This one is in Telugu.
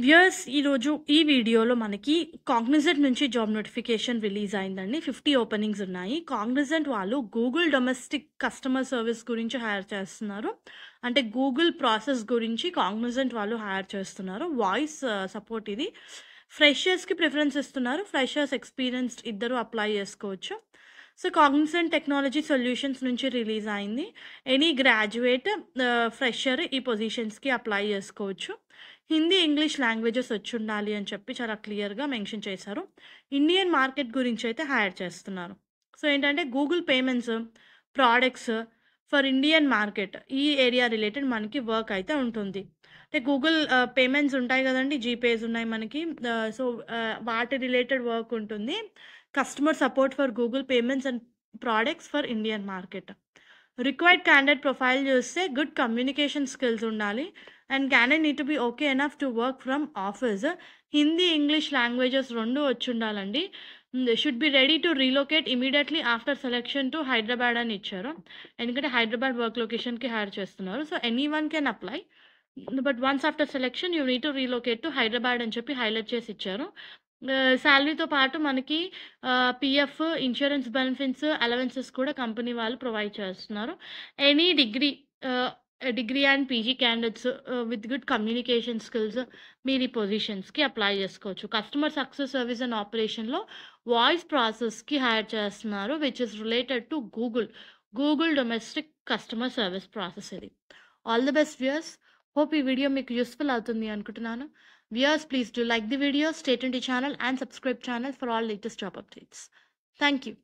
వ్యూయర్స్ ఈరోజు ఈ వీడియోలో మనకి కాగ్నిజెంట్ నుంచి జాబ్ నోటిఫికేషన్ రిలీజ్ అయిందండి. 50 ఓపెనింగ్స్ ఉన్నాయి. కాగ్నిజెంట్ వాళ్ళు గూగుల్ డొమెస్టిక్ కస్టమర్ సర్వీస్ గురించి హైర్ చేస్తున్నారు. అంటే గూగుల్ ప్రాసెస్ గురించి కాగ్నిజెంట్ వాళ్ళు హైర్ చేస్తున్నారు. వాయిస్ సపోర్ట్ ఇది. ఫ్రెషర్స్కి ప్రిఫరెన్స్ ఇస్తున్నారు. ఫ్రెషర్స్ ఎక్స్పీరియన్స్డ్ ఇద్దరు అప్లై చేసుకోవచ్చు. సో కాగ్నిజెంట్ టెక్నాలజీ సొల్యూషన్స్ నుంచి రిలీజ్ అయింది. ఎనీ గ్రాడ్యుయేట్ ఫ్రెషర్ ఈ పొజిషన్స్కి అప్లై చేసుకోవచ్చు. హిందీ ఇంగ్లీష్ లాంగ్వేజెస్ వచ్చి ఉండాలి అని చెప్పి చాలా క్లియర్గా మెన్షన్ చేశారు. ఇండియన్ మార్కెట్ గురించి అయితే హైర్ చేస్తున్నారు. సో ఏంటంటే Google payments products for Indian market ఈ ఏరియా రిలేటెడ్ మనకి వర్క్ అయితే ఉంటుంది. అంటే గూగుల్ పేమెంట్స్ ఉంటాయి కదండి, జీపేస్ ఉన్నాయి మనకి. సో వాటి రిలేటెడ్ వర్క్ ఉంటుంది. Customer support for Google payments and products for Indian market. Required candidate profile చూస్తే గుడ్ కమ్యూనికేషన్ స్కిల్స్ ఉండాలి and candidate need to be okay enough to work from office. Hindi English languages రెండు వచ్చి ఉండాలండి. Should be ready to relocate immediately after selection to Hyderabad అని ఇచ్చారు. ఎందుకంటే హైదరాబాద్ వర్క్ లొకేషన్కి హైర్ చేస్తున్నారు. So any one can apply, but once after selection you need to relocate to Hyderabad అని చెప్పి హైలైట్ చేసి ఇచ్చారు. శాలరీతో పాటు మనకి పిఎఫ్, ఇన్సూరెన్స్ బెనిఫిట్స్, అలవెన్సెస్ కూడా కంపెనీ వాళ్ళు ప్రొవైడ్ చేస్తున్నారు. Any degree and PG candidates with good communication skills మీరు ఈ పొజిషన్స్కి అప్లై చేసుకోవచ్చు. కస్టమర్ సక్సెస్ సర్వీస్ అండ్ ఆపరేషన్లో వాయిస్ ప్రాసెస్కి హైర్ చేస్తున్నారు, which is related to Google domestic customer service process ఇది. All the best viewers. Hope ఈ వీడియో మీకు యూస్ఫుల్ అవుతుంది అనుకుంటున్నాను. Viewers, please do like the video, stay tuned to the channel and subscribe channel for all latest job updates. Thank you.